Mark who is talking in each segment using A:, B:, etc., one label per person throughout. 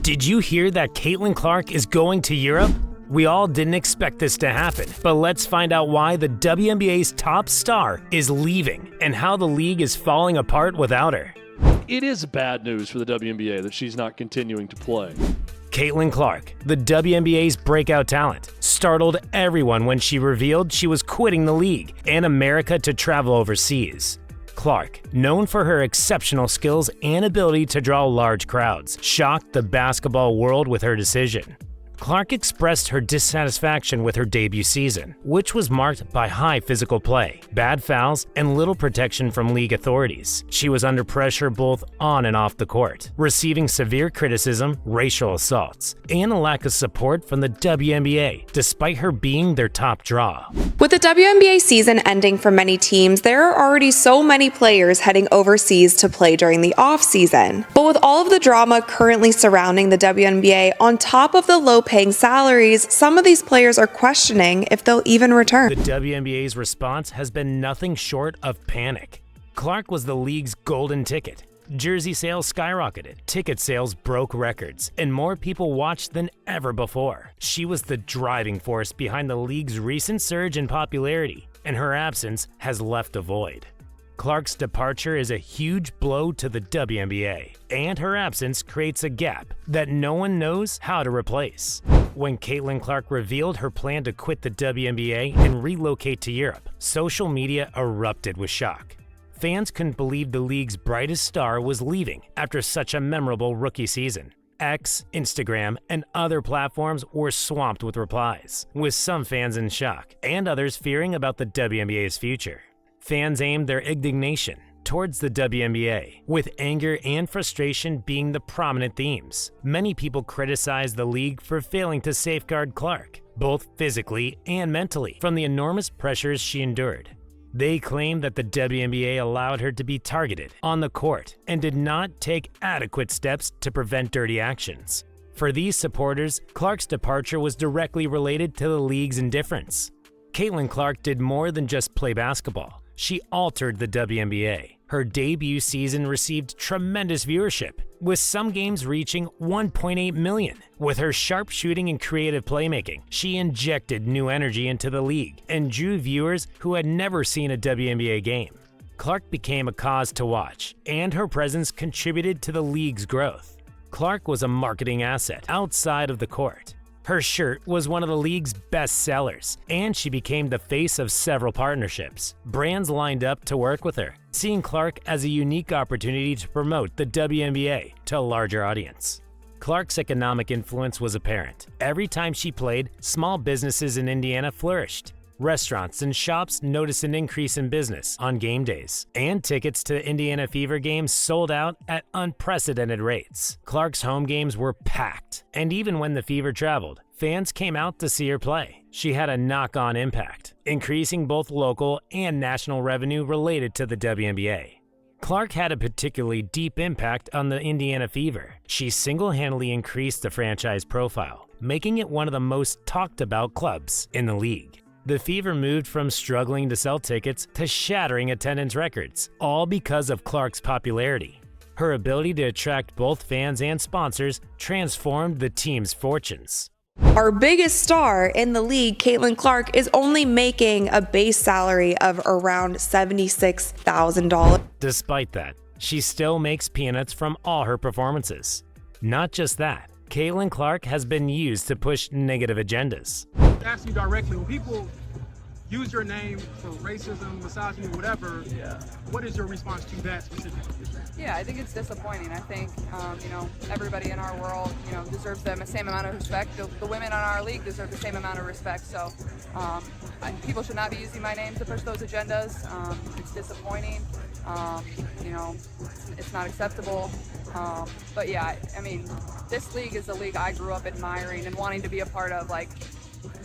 A: Did you hear that Caitlin Clark is going to Europe? We all didn't expect this to happen, but let's find out why the WNBA's top star is leaving and how the league is falling apart without her.
B: It is bad news for the WNBA that she's not continuing to play.
A: Caitlin Clark, the WNBA's breakout talent, startled everyone when she revealed she was quitting the league and America to travel overseas. Clark, known for her exceptional skills and ability to draw large crowds, shocked the basketball world with her decision. Clark expressed her dissatisfaction with her debut season, which was marked by high physical play, bad fouls, and little protection from league authorities. She was under pressure both on and off the court, receiving severe criticism, racial assaults, and a lack of support from the WNBA, despite her being their top draw.
C: With the WNBA season ending for many teams, there are already so many players heading overseas to play during the off-season. But with all of the drama currently surrounding the WNBA, on top of the low-paying salaries, some of these players are questioning if they'll even return.
A: The WNBA's response has been nothing short of panic. Clark was the league's golden ticket. Jersey sales skyrocketed, ticket sales broke records, and more people watched than ever before. She was the driving force behind the league's recent surge in popularity, and her absence has left a void. Clark's departure is a huge blow to the WNBA, and her absence creates a gap that no one knows how to replace. When Caitlin Clark revealed her plan to quit the WNBA and relocate to Europe, social media erupted with shock. Fans couldn't believe the league's brightest star was leaving after such a memorable rookie season. X, Instagram, and other platforms were swamped with replies, with some fans in shock and others fearing about the WNBA's future. Fans aimed their indignation towards the WNBA, with anger and frustration being the prominent themes. Many people criticized the league for failing to safeguard Clark, both physically and mentally, from the enormous pressures she endured. They claimed that the WNBA allowed her to be targeted on the court and did not take adequate steps to prevent dirty actions. For these supporters, Clark's departure was directly related to the league's indifference. Caitlin Clark did more than just play basketball. She altered the WNBA. Her debut season received tremendous viewership, with some games reaching 1.8 million. With her sharp shooting and creative playmaking, she injected new energy into the league and drew viewers who had never seen a WNBA game. Clark became a cause to watch, and her presence contributed to the league's growth. Clark was a marketing asset outside of the court. Her shirt was one of the league's best sellers, and she became the face of several partnerships. Brands lined up to work with her, seeing Clark as a unique opportunity to promote the WNBA to a larger audience. Clark's economic influence was apparent. Every time she played, small businesses in Indiana flourished. Restaurants and shops noticed an increase in business on game days, and tickets to the Indiana Fever games sold out at unprecedented rates. Clark's home games were packed, and even when the Fever traveled, fans came out to see her play. She had a knock-on impact, increasing both local and national revenue related to the WNBA. Clark had a particularly deep impact on the Indiana Fever. She single-handedly increased the franchise profile, making it one of the most talked-about clubs in the league. The Fever moved from struggling to sell tickets to shattering attendance records, all because of Clark's popularity. Her ability to attract both fans and sponsors transformed the team's fortunes.
C: Our biggest star in the league, Caitlin Clark, is only making a base salary of around $76,000.
A: Despite that, she still makes peanuts from all her performances. Not just that, Caitlin Clark has been used to push negative agendas.
D: Ask you directly, when people use your name for racism, misogyny, whatever, what is your response to that specifically?
E: Yeah, I think it's disappointing. I think, everybody in our world, deserves the same amount of respect. The women on our league deserve the same amount of respect. So people should not be using my name to push those agendas. It's disappointing. It's not acceptable. But yeah, I mean, this league is a league I grew up admiring and wanting to be a part of. Like,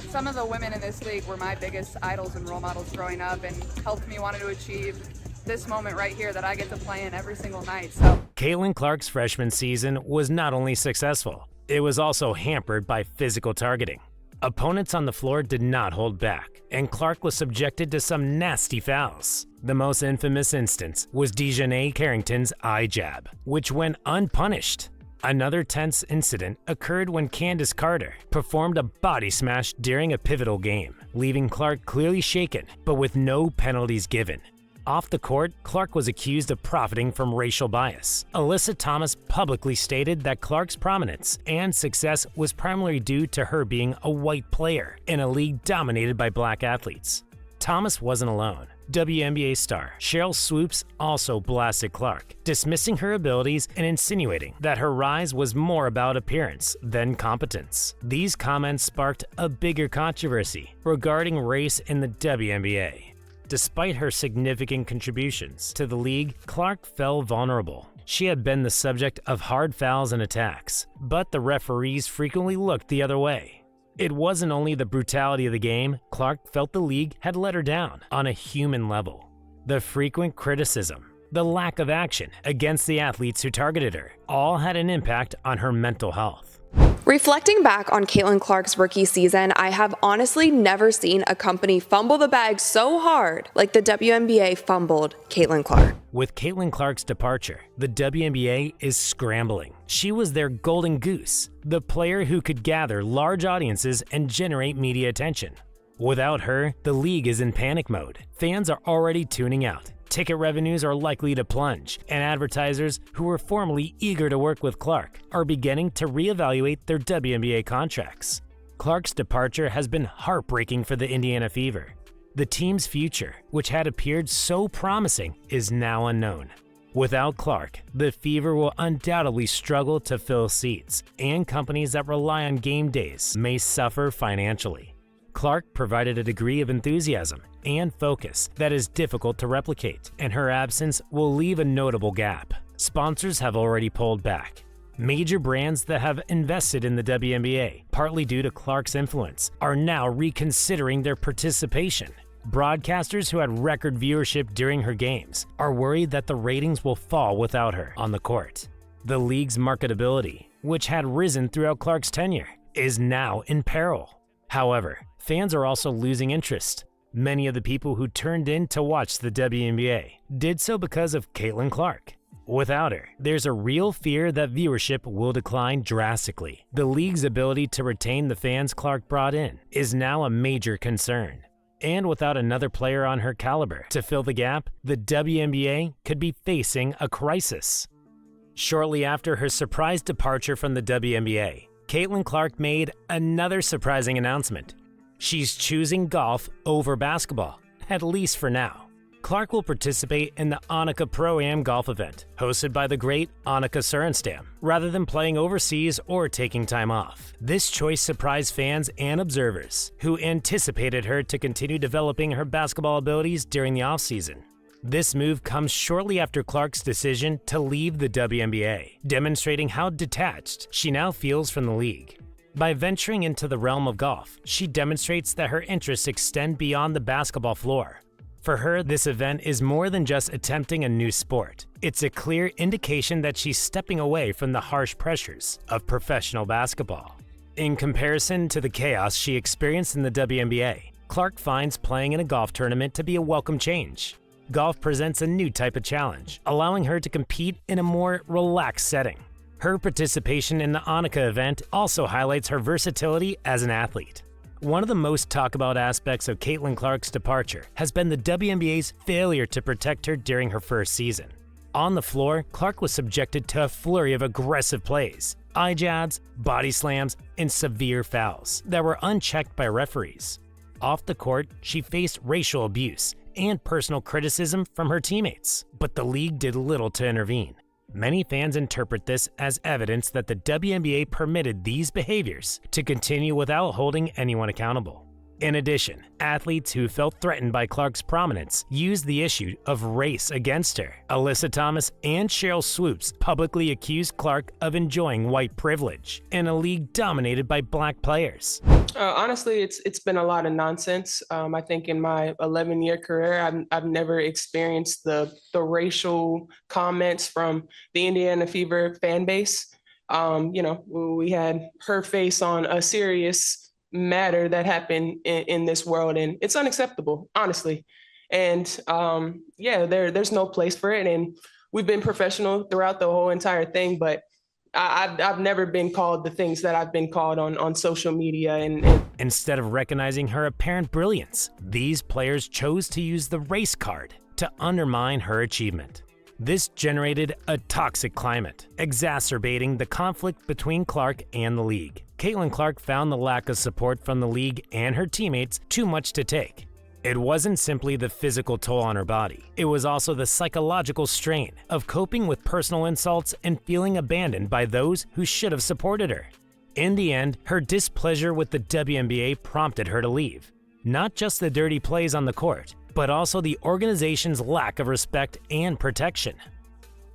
E: some of the women in this league were my biggest idols and role models growing up and helped me want to achieve this moment right here that I get to play in every single night. So
A: Caitlin Clark's freshman season was not only successful, it was also hampered by physical targeting. Opponents on the floor did not hold back, and Clark was subjected to some nasty fouls. The most infamous instance was Dejanay Carrington's eye jab, which went unpunished. Another tense incident occurred when Candace Carter performed a body smash during a pivotal game, leaving Clark clearly shaken, but with no penalties given. Off the court, Clark was accused of profiting from racial bias. Alyssa Thomas publicly stated that Clark's prominence and success was primarily due to her being a white player in a league dominated by black athletes. Thomas wasn't alone. WNBA star Sheryl Swoopes also blasted Clark, dismissing her abilities and insinuating that her rise was more about appearance than competence. These comments sparked a bigger controversy regarding race in the WNBA. Despite her significant contributions to the league, Clark fell vulnerable. She had been the subject of hard fouls and attacks, but the referees frequently looked the other way. It wasn't only the brutality of the game. Clark felt the league had let her down on a human level. The frequent criticism, the lack of action against the athletes who targeted her, all had an impact on her mental health.
C: Reflecting back on Caitlin Clark's rookie season, I have honestly never seen a company fumble the bag so hard like the WNBA fumbled Caitlin Clark.
A: With Caitlin Clark's departure, the WNBA is scrambling. She was their golden goose, the player who could gather large audiences and generate media attention. Without her, the league is in panic mode. Fans are already tuning out. Ticket revenues are likely to plunge, and advertisers who were formerly eager to work with Clark are beginning to reevaluate their WNBA contracts. Clark's departure has been heartbreaking for the Indiana Fever. The team's future, which had appeared so promising, is now unknown. Without Clark, the Fever will undoubtedly struggle to fill seats, and companies that rely on game days may suffer financially. Clark provided a degree of enthusiasm and focus that is difficult to replicate, and her absence will leave a notable gap. Sponsors have already pulled back. Major brands that have invested in the WNBA, partly due to Clark's influence, are now reconsidering their participation. Broadcasters who had record viewership during her games are worried that the ratings will fall without her on the court. The league's marketability, which had risen throughout Clark's tenure, is now in peril. However, fans are also losing interest. Many of the people who turned in to watch the WNBA did so because of Caitlin Clark. Without her, there's a real fear that viewership will decline drastically. The league's ability to retain the fans Clark brought in is now a major concern. And without another player on her caliber to fill the gap, the WNBA could be facing a crisis. Shortly after her surprise departure from the WNBA, Caitlin Clark made another surprising announcement. She's choosing golf over basketball, at least for now. Clark will participate in the Annika Pro-Am golf event, hosted by the great Annika Sorenstam, rather than playing overseas or taking time off. This choice surprised fans and observers, who anticipated her to continue developing her basketball abilities during the offseason. This move comes shortly after Clark's decision to leave the WNBA, demonstrating how detached she now feels from the league. By venturing into the realm of golf, she demonstrates that her interests extend beyond the basketball floor. For her, this event is more than just attempting a new sport. It's a clear indication that she's stepping away from the harsh pressures of professional basketball. In comparison to the chaos she experienced in the WNBA, Clark finds playing in a golf tournament to be a welcome change. Golf presents a new type of challenge, allowing her to compete in a more relaxed setting. Her participation in the Annika event also highlights her versatility as an athlete. One of the most talked about aspects of Caitlin Clark's departure has been the WNBA's failure to protect her during her first season. On the floor, Clark was subjected to a flurry of aggressive plays, eye jabs, body slams, and severe fouls that were unchecked by referees. Off the court, she faced racial abuse and personal criticism from her teammates, but the league did little to intervene. Many fans interpret this as evidence that the WNBA permitted these behaviors to continue without holding anyone accountable. In addition, athletes who felt threatened by Clark's prominence used the issue of race against her. Alyssa Thomas and Sheryl Swoopes publicly accused Clark of enjoying white privilege in a league dominated by black players.
F: Honestly, it's been a lot of nonsense. I think in my 11-year career, I've never experienced the racial comments from the Indiana Fever fan base. We had her face on a serious matter that happened in this world, and it's unacceptable, honestly. And there's no place for it. And we've been professional throughout the whole entire thing, but I've never been called the things that I've been called on social media. And
A: Instead of recognizing her apparent brilliance, these players chose to use the race card to undermine her achievement. This generated a toxic climate, exacerbating the conflict between Clark and the league. Caitlin Clark found the lack of support from the league and her teammates too much to take. It wasn't simply the physical toll on her body, it was also the psychological strain of coping with personal insults and feeling abandoned by those who should have supported her. In the end, her displeasure with the WNBA prompted her to leave. Not just the dirty plays on the court, but also the organization's lack of respect and protection.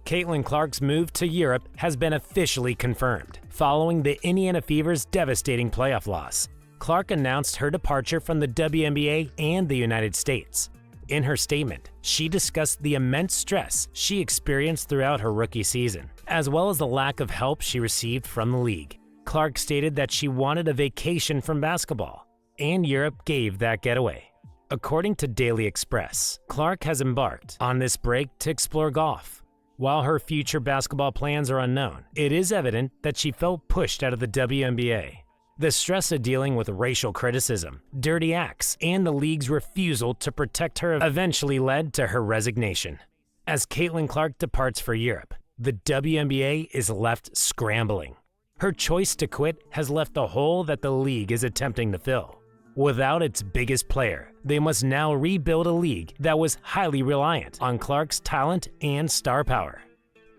A: Caitlin Clark's move to Europe has been officially confirmed. Following the Indiana Fever's devastating playoff loss, Clark announced her departure from the WNBA and the United States. In her statement, she discussed the immense stress she experienced throughout her rookie season, as well as the lack of help she received from the league. Clark stated that she wanted a vacation from basketball, and Europe gave that getaway. According to Daily Express, Clark has embarked on this break to explore golf. While her future basketball plans are unknown, it is evident that she felt pushed out of the WNBA. The stress of dealing with racial criticism, dirty acts, and the league's refusal to protect her eventually led to her resignation. As Caitlin Clark departs for Europe, the WNBA is left scrambling. Her choice to quit has left a hole that the league is attempting to fill. Without its biggest player, they must now rebuild a league that was highly reliant on Clark's talent and star power.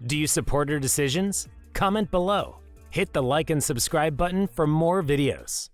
A: Do you support her decisions? Comment below. Hit the like and subscribe button for more videos.